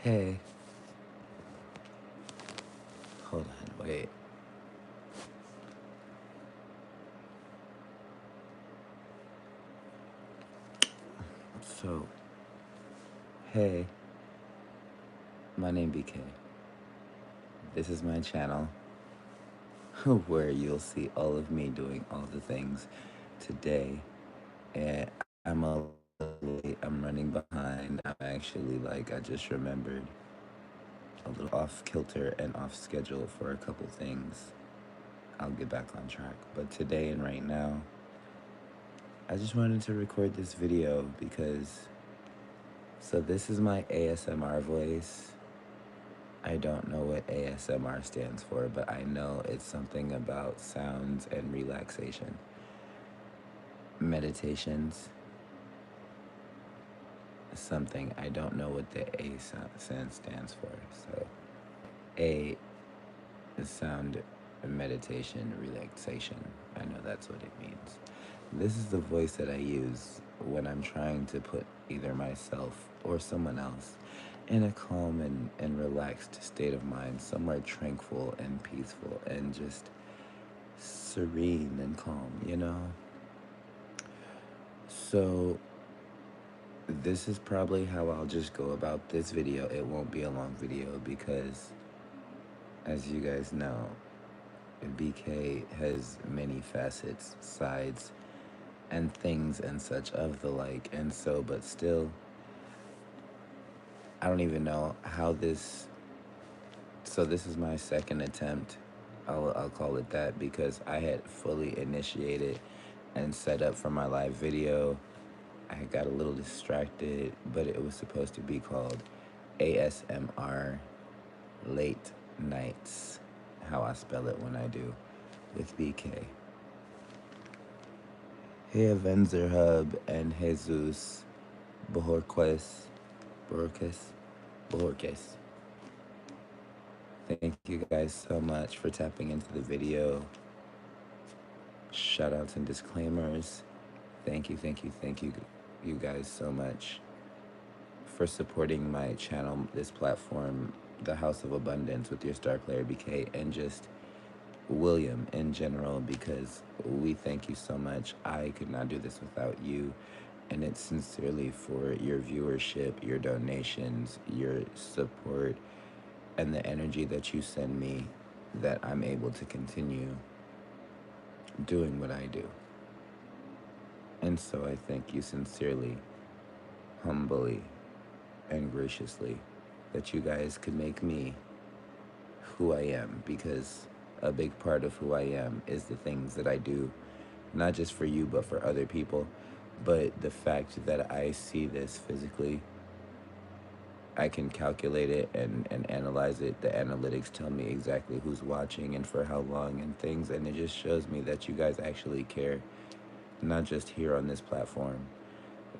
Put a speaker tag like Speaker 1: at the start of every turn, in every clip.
Speaker 1: Hey, hold on, wait. So, hey, my name BeeKayy. This is my channel where you'll see all of me doing all the things today. And I'm a little late, I'm running behind. I'm actually I just remembered a little off kilter and off schedule for a couple things. I'll get back on track. But today and right now, I just wanted to record this video because, so this is my ASMR voice. I don't know what ASMR stands for, but I know it's something about sounds and relaxation. Meditations, something. I don't know what the A sound stands for. So, A is sound, meditation, relaxation. I know that's what it means. This is the voice that I use when I'm trying to put either myself or someone else in a calm and relaxed state of mind, somewhere tranquil and peaceful and just serene and calm, you know? So, this is probably how I'll just go about this video. It won't be a long video because, as you guys know, BeeKayy has many facets, sides, and things and such of the like. And so, but still, I don't even know how this. So this is my second attempt. I'll call it that because I had fully initiated and set up for my live video. I got a little distracted, but it was supposed to be called ASMR Late Nights. How I spell it when I do with BeeKayy. Hey Avenzer Hub and Jesus Bojorquez. Bojorquez. Thank you guys so much for tapping into the video. Shout outs and disclaimers. Thank you, you guys so much for supporting my channel, this platform, the House of Abundance with your star player BeeKayy, and just William in general, because we thank you so much. I could not do this without you. And it's sincerely for your viewership, your donations, your support, and the energy that you send me that I'm able to continue doing what I do. And so I thank you sincerely, humbly, and graciously that you guys could make me who I am, because a big part of who I am is the things that I do, not just for you, but for other people. But the fact that I see this physically, I can calculate it and analyze it. The analytics tell me exactly who's watching and for how long and things. And it just shows me that you guys actually care, not just here on this platform,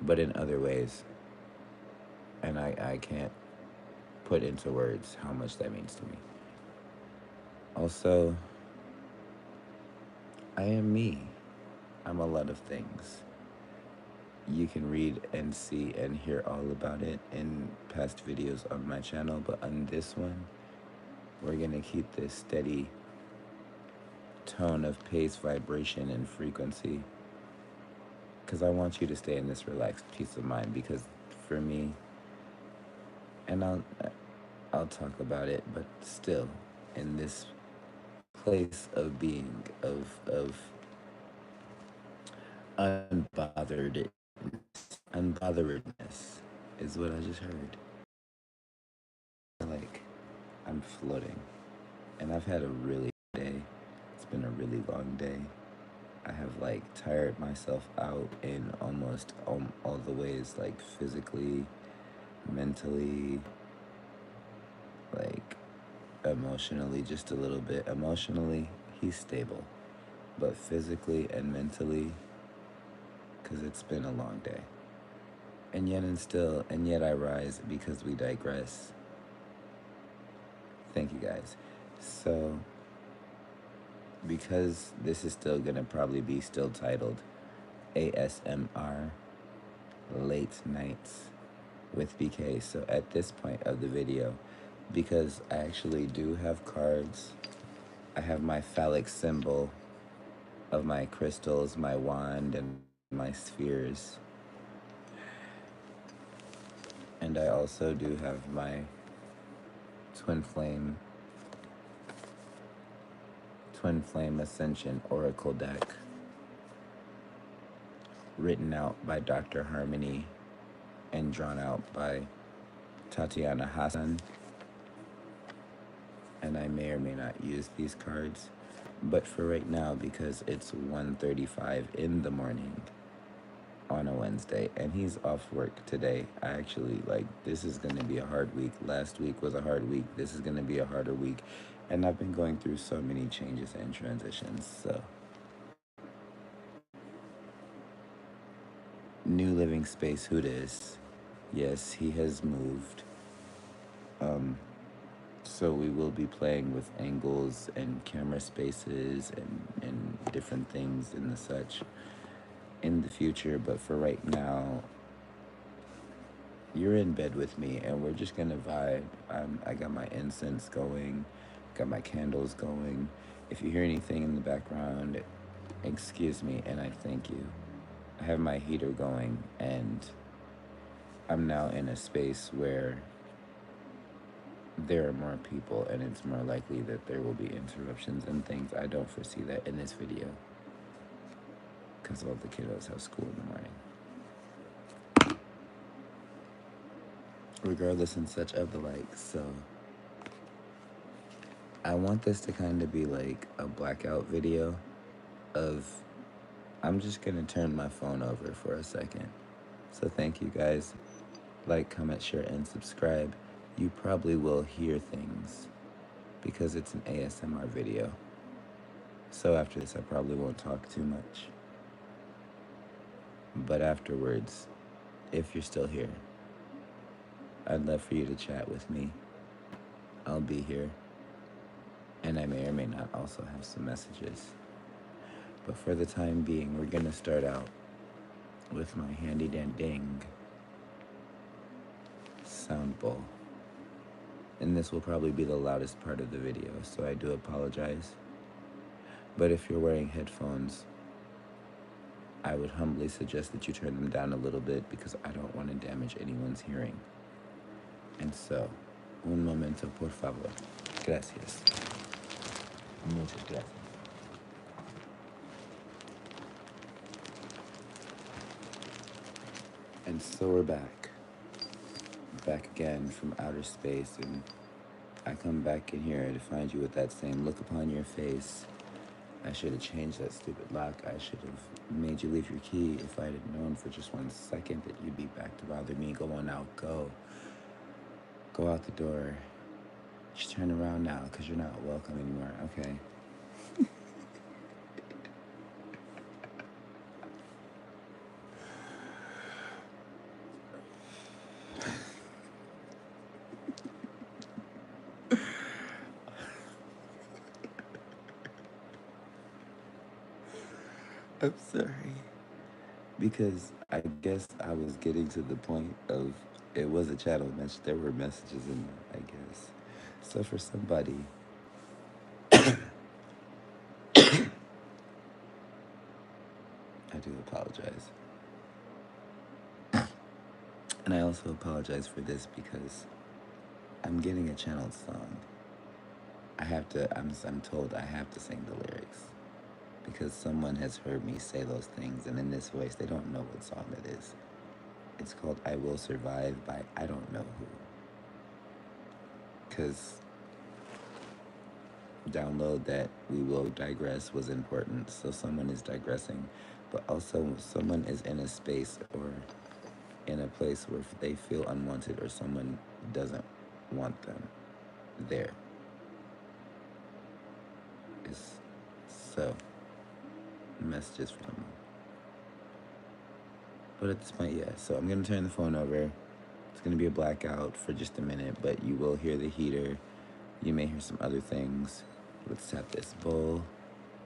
Speaker 1: but in other ways. And I can't put into words how much that means to me. Also, I am me. I'm a lot of things. You can read and see and hear all about it in past videos on my channel, but on this one, we're gonna keep this steady tone of pace, vibration, and frequency, because I want you to stay in this relaxed peace of mind. Because for me, and I'll talk about it, but still, in this place of being, of unbotheredness is what I just heard. Like, I'm floating. And I've had a really day. It's been a really long day. I have tired myself out in almost all the ways, like physically, mentally, like emotionally, just a little bit. Emotionally, he's stable, but physically and mentally, because it's been a long day. And yet I rise because we digress. Thank you guys. So, because this is still gonna probably be still titled ASMR Late Nights with BeeKayy. So at this point of the video, because I actually do have cards, I have my phallic symbol of my crystals, my wand, and my spheres. And I also do have my twin flame ascension oracle deck written out by Dr. Harmony and drawn out by Tatiana Hassan. And I may or may not use these cards, but for right now, because it's 1:35 in the morning on a Wednesday and he's off work today, I actually, like, this is going to be a hard week. Last week was a hard week. This is going to be a harder week, and I've been going through so many changes and transitions. So new living space, who dis? Yes, he has moved. So we will be playing with angles and camera spaces and different things and the such in the future. But for right now, you're in bed with me and we're just gonna vibe. I got my incense going, got my candles going. If you hear anything in the background, excuse me and I thank you. I have my heater going and I'm now in a space where there are more people and it's more likely that there will be interruptions and things. I don't foresee that in this video because all the kiddos have school in the morning. Regardless and such of the like, so I want this to kind of be like a blackout video of, I'm just gonna turn my phone over for a second. So thank you guys. Like, comment, share, and subscribe. You probably will hear things because it's an ASMR video. So after this, I probably won't talk too much. But afterwards, if you're still here, I'd love for you to chat with me. I'll be here. And I may or may not also have some messages. But for the time being, we're gonna start out with my handy dandy sound bowl. And this will probably be the loudest part of the video, so I do apologize. But if you're wearing headphones, I would humbly suggest that you turn them down a little bit because I don't want to damage anyone's hearing. And so, un momento, por favor. Gracias. Muchas gracias. And so we're back. Back again from outer space, and I come back in here to find you with that same look upon your face. I should have changed that stupid lock. I should have made you leave your key if I had known for just 1 second that you'd be back to bother me. Go on out, go. Go out the door. Just turn around now, because you're not welcome anymore, okay? I'm sorry. Because I guess I was getting to the point of, it was a channel message. There were messages in there, I guess. So for somebody, I do apologize. And I also apologize for this because I'm getting a channeled song. I'm told I have to sing the lyrics because someone has heard me say those things, and in this voice, they don't know what song that is. It's called I Will Survive by I don't know who. Because download that We Will Digress was important, so someone is digressing, but also someone is in a space or in a place where they feel unwanted or someone doesn't want them there. It's so messages from them. But at this point, yeah, so I'm gonna turn the phone over. It's gonna be a blackout for just a minute, but you will hear the heater. You may hear some other things. Let's tap this bowl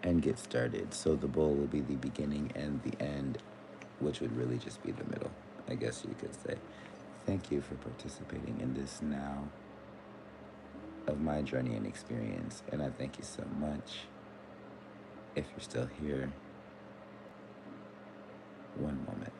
Speaker 1: and get started. So the bowl will be the beginning and the end, which would really just be the middle, I guess you could say. Thank you for participating in this now of my journey and experience. And I thank you so much. If you're still here, one moment.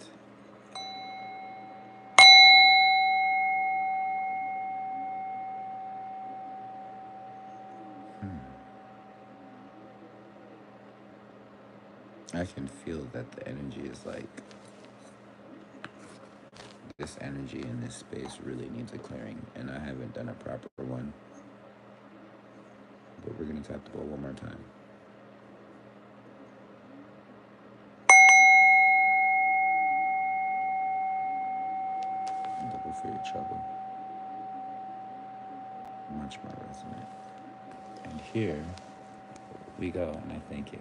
Speaker 1: I can feel that the energy is like, this energy in this space really needs a clearing, and I haven't done a proper one. But we're gonna tap the bowl one more time. Double for your trouble. Much more resonant. And here we go, and I thank you.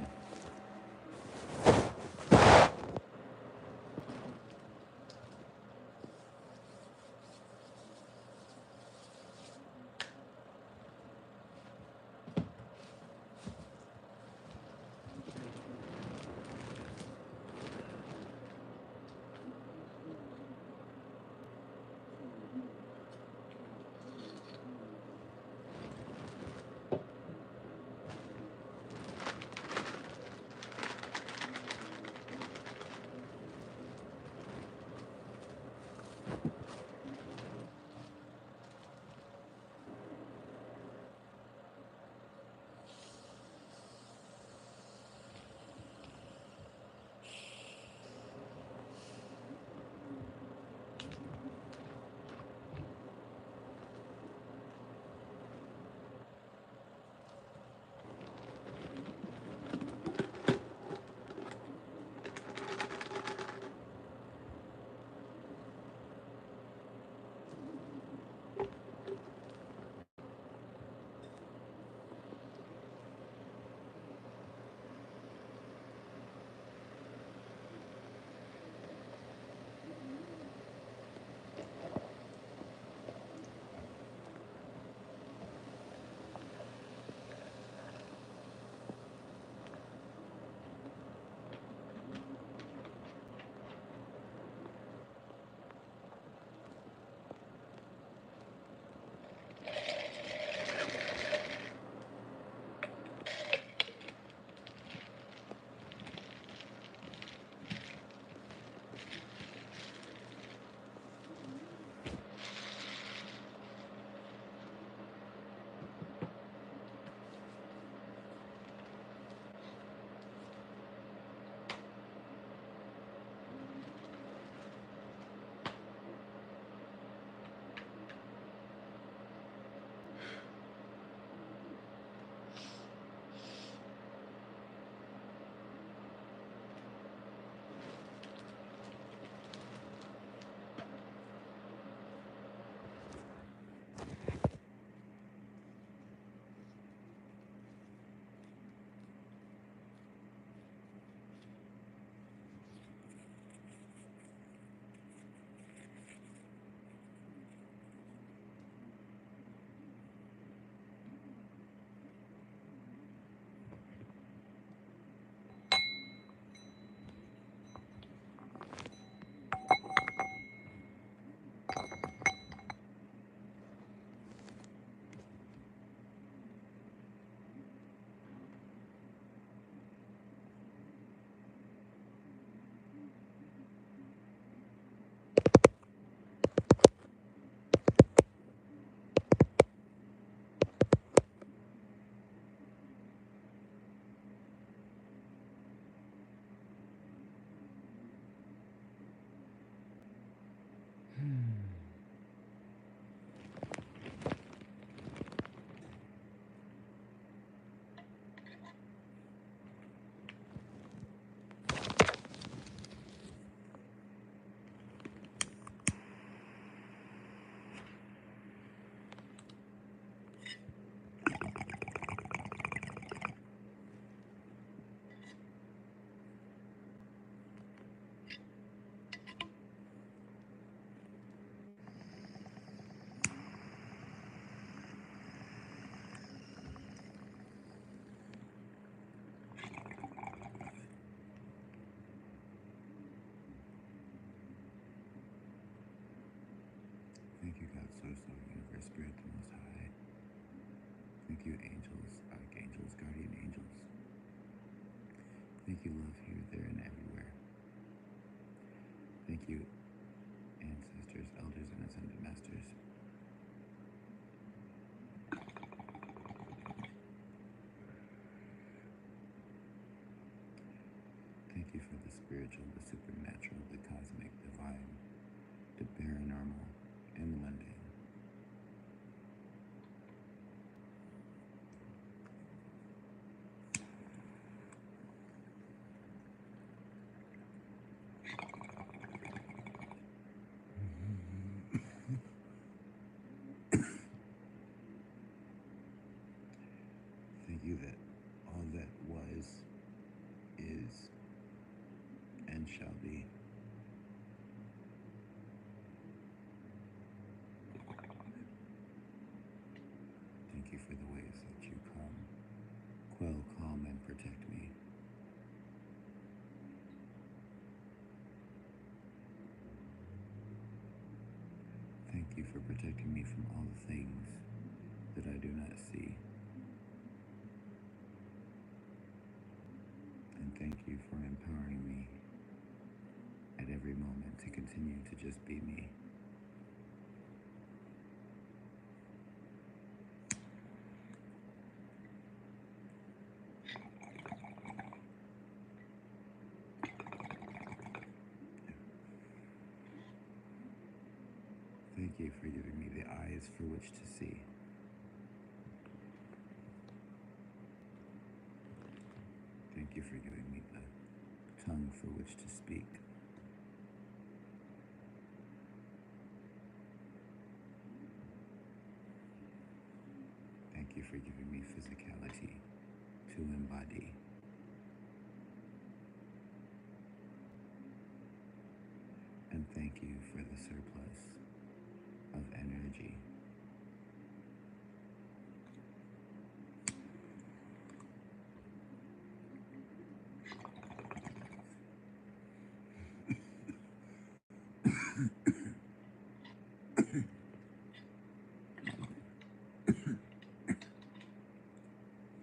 Speaker 1: you, love here, there, and everywhere. Thank you, ancestors, elders, and ascended masters. Thank you for the spiritual, the supernatural, the cosmic, divine, the paranormal, and the mundane. Thank you that all that was, is, and shall be. Thank you for the ways that you quell, calm, and protect me. Thank you for protecting me from all the things that I do not see. And thank you for empowering me at every moment to continue to just be me. Thank you for giving me the eyes for which to see. Thank you for giving me the tongue for which to speak. Thank you for giving me physicality to embody. And thank you for the surplus of energy.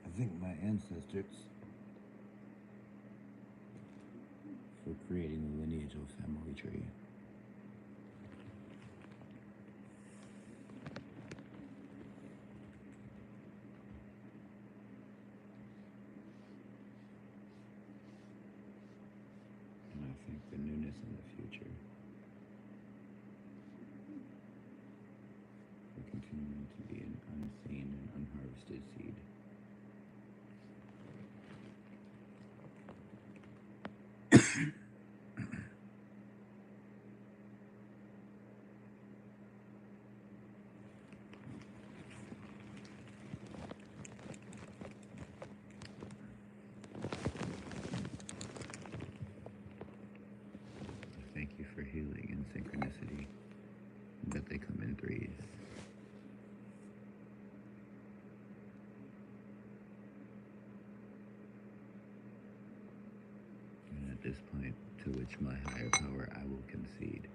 Speaker 1: I thank my ancestors for creating the lineageal family tree. And I thank the newness in the future for continuing to be an unseen and unharvested seed. Thank you for healing and synchronicity, that they come in threes. And at this point, to which my higher power I will concede.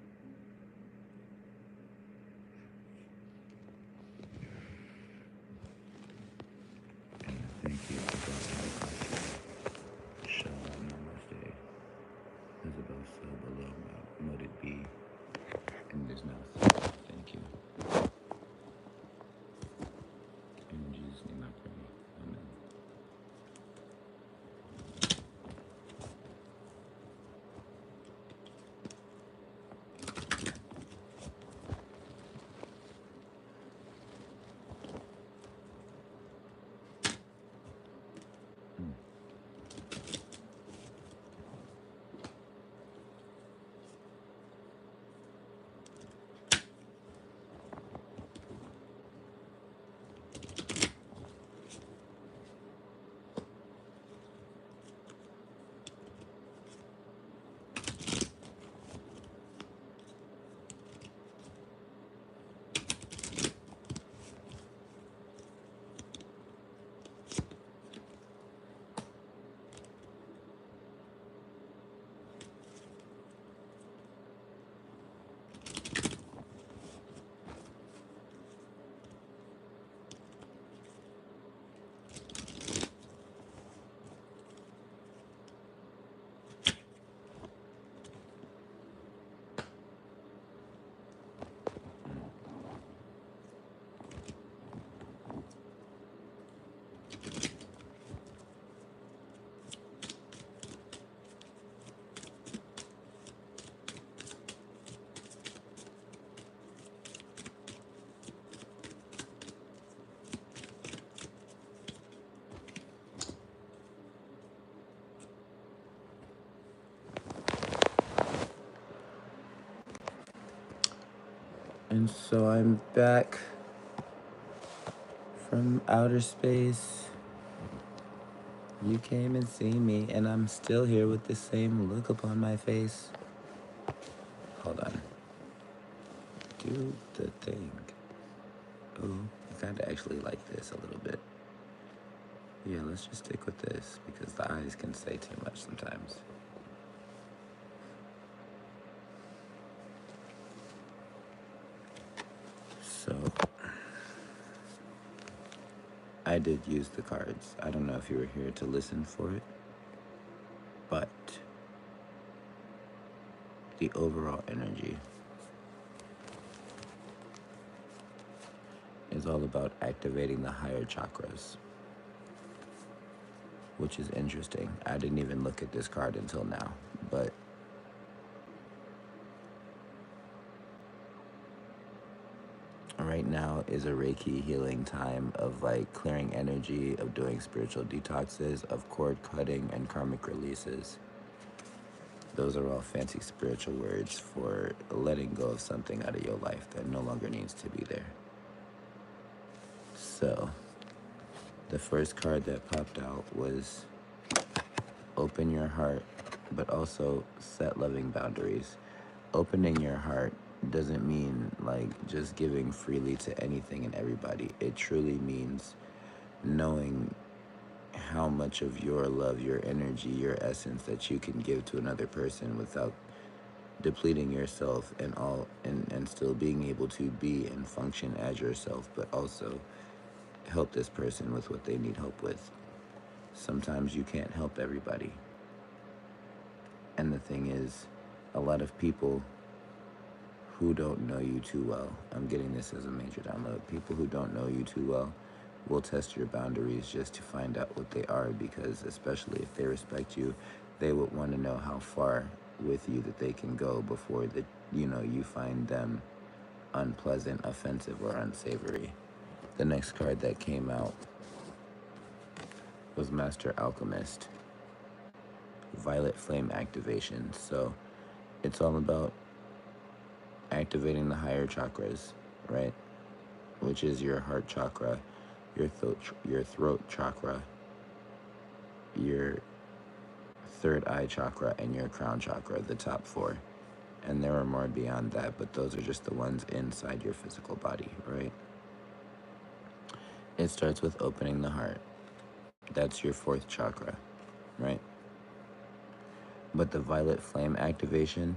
Speaker 1: And I thank you for that. Shalom, namaste. As above, so below, mote it be. And it is now so. Thank you. In Jesus' name I pray. Amen. And so I'm back from outer space. You came and seen me, and I'm still here with the same look upon my face. Hold on. Do the thing. Oh, I kind of actually like this a little bit. Yeah, let's just stick with this because the eyes can say too much sometimes. So, I did use the cards. I don't know if you were here to listen for it, but the overall energy is all about activating the higher chakras, which is interesting. I didn't even look at this card until now, but right now is a Reiki healing time of like clearing energy, of doing spiritual detoxes, of cord cutting and karmic releases. Those are all fancy spiritual words for letting go of something out of your life that no longer needs to be there. So, the first card that popped out was open your heart, but also set loving boundaries. Opening your heart doesn't mean like just giving freely to anything and everybody. It truly means knowing how much of your love, your energy, your essence that you can give to another person without depleting yourself and still being able to be and function as yourself, but also help this person with what they need help with. Sometimes you can't help everybody. And the thing is, a lot of people who don't know you too well, I'm getting this as a major download, people who don't know you too well will test your boundaries just to find out what they are, because especially if they respect you, they would want to know how far with you that they can go before that, you find them unpleasant, offensive, or unsavory. The next card that came out was Master Alchemist, Violet Flame Activation. So it's all about activating the higher chakras, right? Which is your heart chakra, your throat chakra, your third eye chakra, and your crown chakra, the top four. And there are more beyond that, but those are just the ones inside your physical body, right? It starts with opening the heart. That's your fourth chakra, right? But the violet flame activation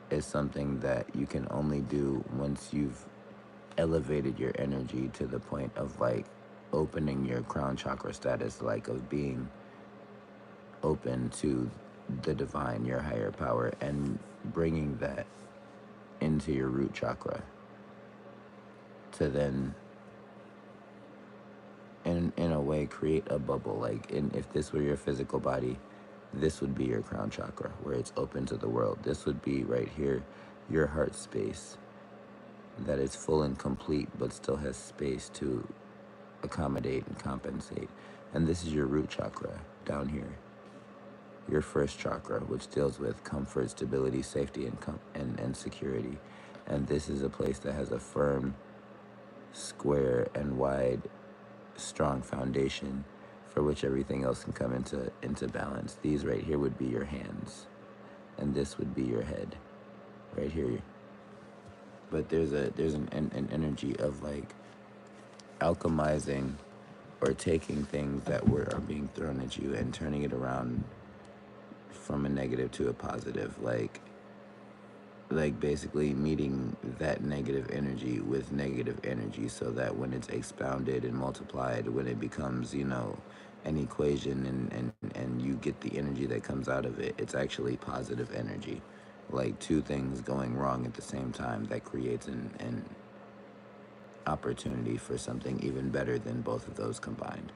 Speaker 1: is something that you can only do once you've elevated your energy to the point of like opening your crown chakra status, like of being open to the divine, your higher power, and bringing that into your root chakra to then in a way create a bubble. Like if this were your physical body, this would be your crown chakra where it's open to the world. This would be right here your heart space that is full and complete but still has space to accommodate and compensate. And this is your root chakra down here, your first chakra, which deals with comfort, stability, safety, and security. And this is a place that has a firm, square, and wide, strong foundation for which everything else can come into balance. These right here would be your hands, and this would be your head, right here. But there's an energy of like alchemizing or taking things that are being thrown at you and turning it around from a negative to a positive, like basically meeting that negative energy with negative energy, so that when it's expounded and multiplied, when it becomes an equation, and you get the energy that comes out of it, it's actually positive energy, like two things going wrong at the same time that creates an opportunity for something even better than both of those combined.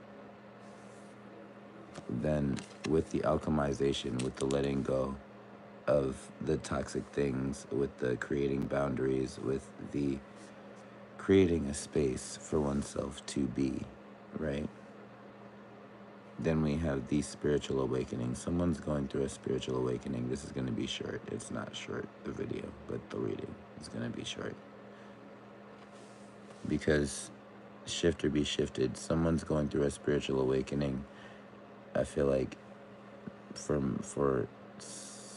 Speaker 1: Then with the alchemization, with the letting go of the toxic things, with the creating boundaries, with the creating a space for oneself to be, right? Then we have the spiritual awakening. Someone's going through a spiritual awakening. This is going to be short. It's not short, the video, but the reading is going to be short. because shift or be shifted. Someone's going through a spiritual awakening. I feel like for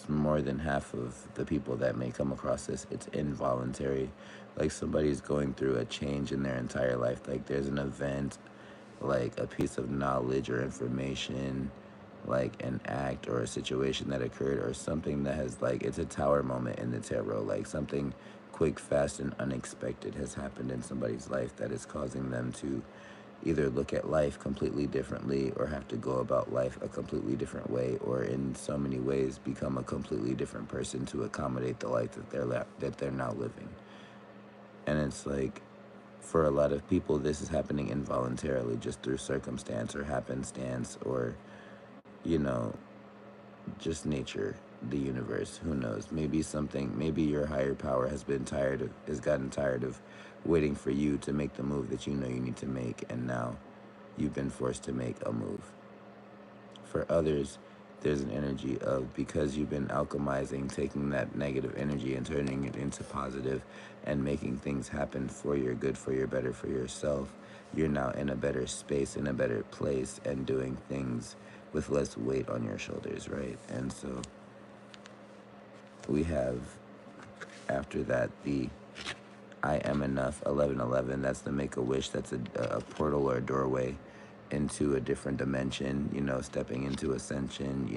Speaker 1: more than half of the people that may come across this, it's involuntary. Like somebody's going through a change in their entire life. Like there's an event, like a piece of knowledge or information, like an act or a situation that occurred or something that has, like, it's a tower moment in the tarot. Like something quick, fast, and unexpected has happened in somebody's life that is causing them to either look at life completely differently or have to go about life a completely different way, or in so many ways become a completely different person to accommodate the life that they're now living. And it's like, for a lot of people, this is happening involuntarily, just through circumstance or happenstance, or, you know, just nature, the universe. Who knows? Maybe your higher power has gotten tired of waiting for you to make the move that you know you need to make, and now you've been forced to make a move. For others, there's an energy of, because you've been alchemizing, taking that negative energy and turning it into positive and making things happen for your good, for your better, for yourself. You're now in a better space, in a better place, and doing things with less weight on your shoulders, right? And so we have, after that, the I am enough 1111. That's the make a wish. That's a portal or a doorway into a different dimension, stepping into ascension,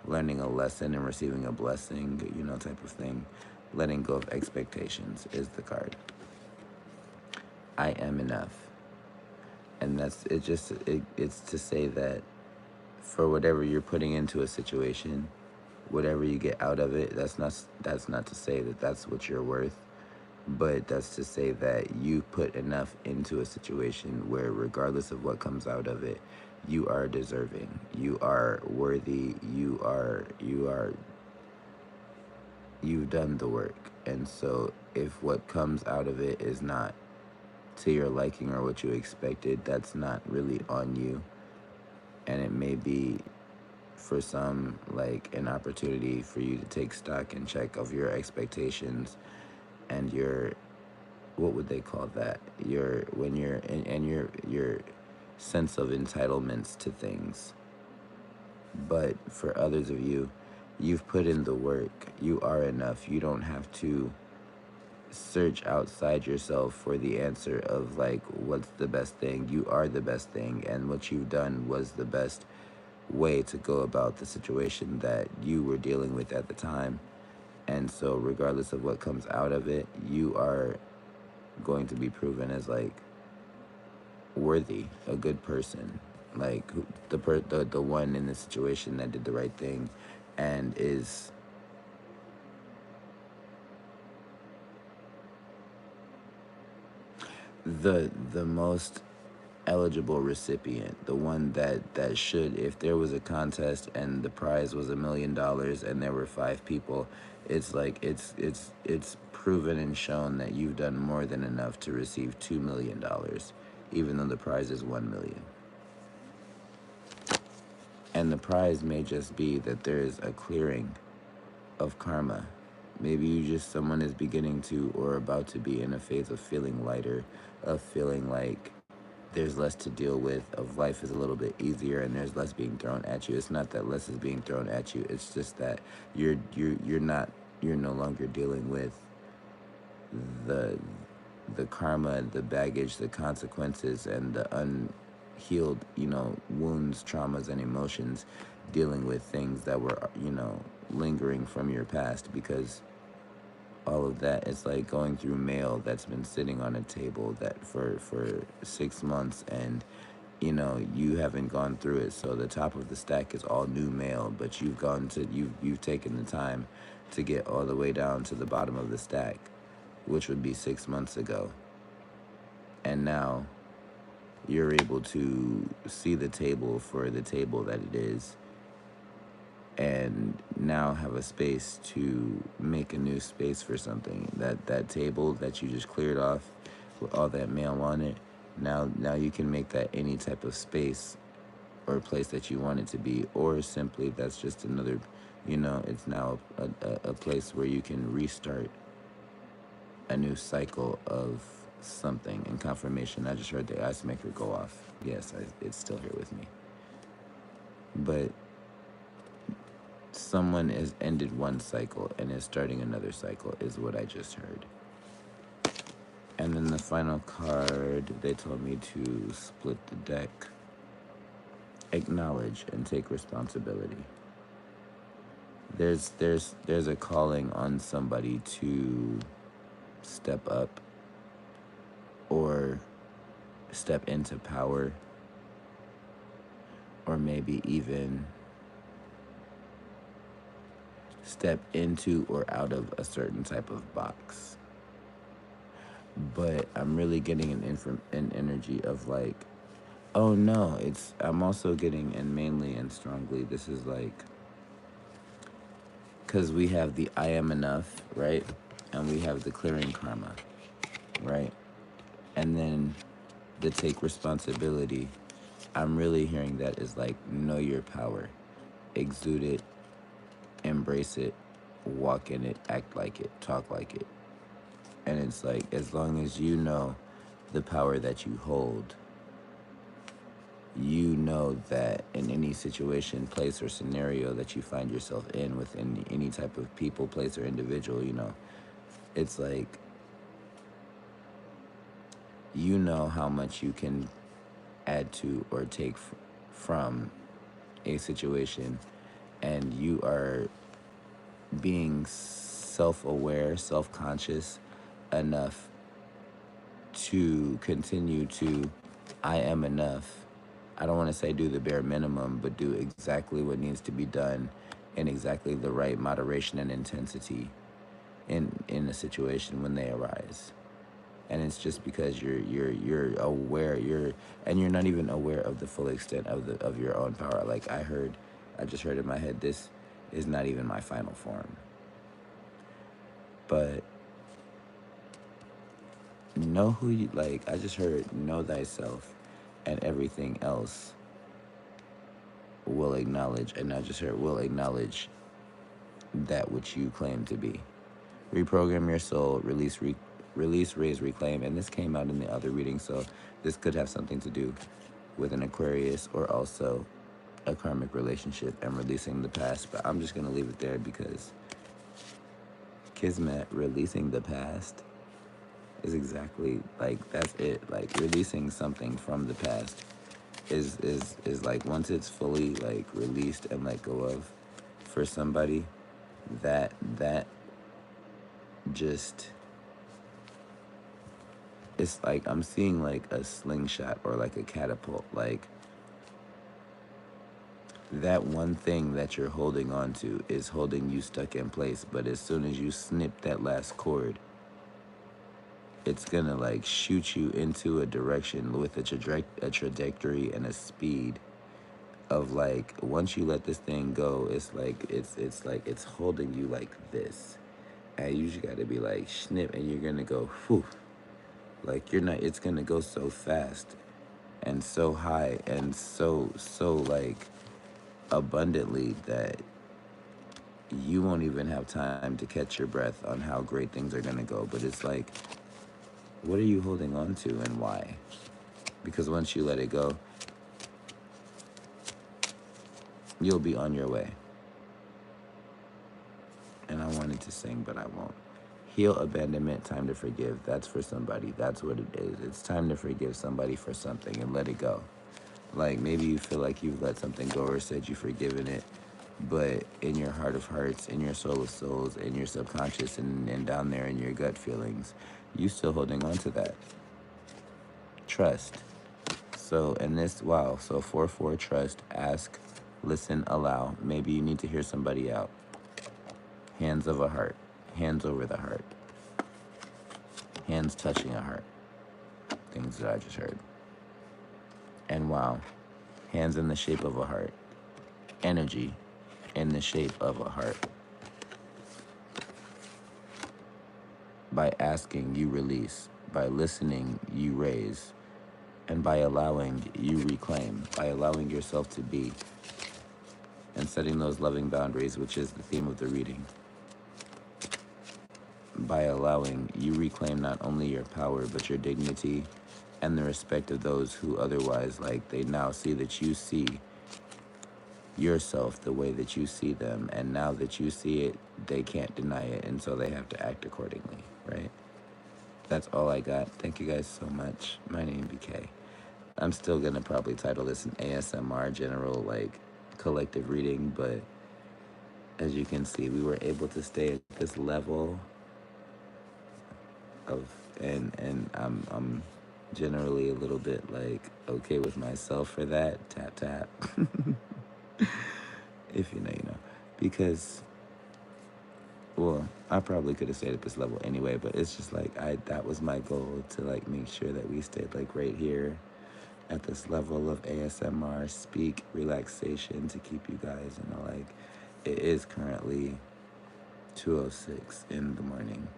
Speaker 1: learning a lesson and receiving a blessing, type of thing. Letting go of expectations is the card. I am enough. And it's to say that for whatever you're putting into a situation, whatever you get out of it, that's not to say that that's what you're worth. But that's to say that you put enough into a situation where, regardless of what comes out of it, you are deserving, you are worthy, you've done the work. And so if what comes out of it is not to your liking or what you expected, that's not really on you. And it may be, for some, like an opportunity for you to take stock and check of your expectations and your, what would they call that? Your sense of entitlements to things. But for others of you, you've put in the work. You are enough. You don't have to search outside yourself for the answer of, like, what's the best thing. You are the best thing, and what you've done was the best way to go about the situation that you were dealing with at the time. And so regardless of what comes out of it, you are going to be proven as, like, worthy, a good person, like the one in the situation that did the right thing and is the most eligible recipient, the one that should, if there was a contest and the prize was $1 million and there were 5 people, it's like it's proven and shown that you've done more than enough to receive $2 million, even though the prize is 1 million. And the prize may just be that there is a clearing of karma. Maybe someone is beginning to or about to be in a phase of feeling lighter, of feeling like there's less to deal with, of life is a little bit easier and there's less being thrown at you. It's not that less is being thrown at you. It's just that you're no longer dealing with the karma, the baggage, the consequences, and the unhealed, wounds, traumas, and emotions, dealing with things that were, lingering from your past, because all of that is like going through mail that's been sitting on a table that for 6 months, and you haven't gone through it. So the top of the stack is all new mail, but you've taken the time to get all the way down to the bottom of the stack, which would be 6 months ago. And now you're able to see the table for the table that it is, and now have a space to make a new space for something. That table that you just cleared off with all that mail on it, now you can make that any type of space or place that you want it to be, or simply that's just another, it's now a place where you can restart a new cycle of something in confirmation. I just heard the ice maker go off. Yes, it's still here with me. But someone has ended one cycle and is starting another cycle, is what I just heard. And then the final card, they told me to split the deck, acknowledge, and take responsibility. There's a calling on somebody to step up or step into power, or maybe even step into or out of a certain type of box. But I'm really getting an energy of like, oh no, I'm also getting, and mainly and strongly, this is like, because we have the I am enough, right? And we have the clearing karma, right? And then the take responsibility. I'm really hearing that is like, know your power, exude it, embrace it, walk in it, act like it, talk like it. And it's like, as long as you know the power that you hold, you know that in any situation, place, or scenario that you find yourself in, within any type of people, place, or individual, it's like, you know how much you can add to or take from a situation, and you are being self-aware, self-conscious enough to continue to, I am enough. I don't want to say do the bare minimum, but do exactly what needs to be done in exactly the right moderation and intensity in a situation when they arise. And it's just because you're aware, and you're not even aware of the full extent of your own power. Like I just heard in my head, this is not even my final form. But know who you, like I just heard, know thyself, and everything else will acknowledge, and I just heard will acknowledge that which you claim to be. Reprogram your soul, release, raise, reclaim. And this came out in the other reading, so this could have something to do with an Aquarius or also a karmic relationship and releasing the past. But I'm just going to leave it there because Kismet, releasing the past, is exactly like, that's it. Like releasing something from the past is like, once it's fully like released and let go of for somebody, that just, it's like I'm seeing like a slingshot or like a catapult. Like that one thing that you're holding on to is holding you stuck in place, but as soon as you snip that last cord, it's gonna like shoot you into a direction with a trajectory and a speed of like, once you let this thing go, it's like it's holding you like this, and you just gotta be like snip, and you're gonna go whew. Like you're not, it's gonna go so fast and so high and so like abundantly that you won't even have time to catch your breath on how great things are gonna go. But it's like, what are you holding on to and why? Because once you let it go, you'll be on your way. And I wanted to sing, but I won't. Heal, abandonment, time to forgive. That's for somebody. That's what it is. It's time to forgive somebody for something and let it go. Like maybe you feel like you've let something go or said you've forgiven it, but in your heart of hearts, in your soul of souls, in your subconscious, and down there in your gut feelings, you still holding on to that. Trust. So in this, wow, so 4-4, trust, ask, listen, allow. Maybe you need to hear somebody out. Hands of a heart. Hands over the heart. Hands touching a heart. Things that I just heard. And wow, hands in the shape of a heart. Energy in the shape of a heart. By asking, you release. By listening, you raise. And by allowing, you reclaim. By allowing yourself to be. And setting those loving boundaries, which is the theme of the reading. by allowing you reclaim not only your power but your dignity and the respect of those who otherwise, like, they now see that you see yourself the way that you see them, and now that you see it, they can't deny it, and so they have to act accordingly, right? That's all I got. Thank you guys so much. My name BeeKayy. I'm still gonna probably title this an ASMR general, like, collective reading, but as you can see, we were able to stay at this level of, and I'm generally a little bit, like, okay with myself for that. Tap tap. If you know, you know. Because, well, I probably could have stayed at this level anyway, but it's just like that was my goal, to, like, make sure that we stayed, like, right here at this level of ASMR speak relaxation to keep you guys, you know, like, it is currently 2:06 in the morning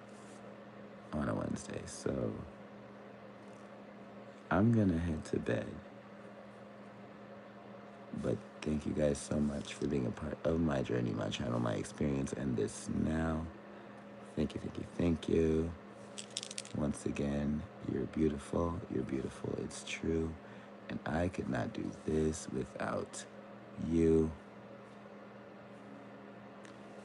Speaker 1: on a Wednesday, so I'm gonna head to bed. But thank you guys so much for being a part of my journey, my channel, my experience, and this now. Thank you, thank you, thank you. Once again, you're beautiful, it's true, and I could not do this without you.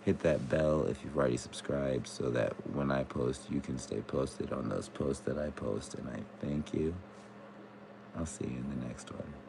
Speaker 1: Hit that bell if you've already subscribed so that when I post, you can stay posted on those posts that I post, and I thank you. I'll see you in the next one.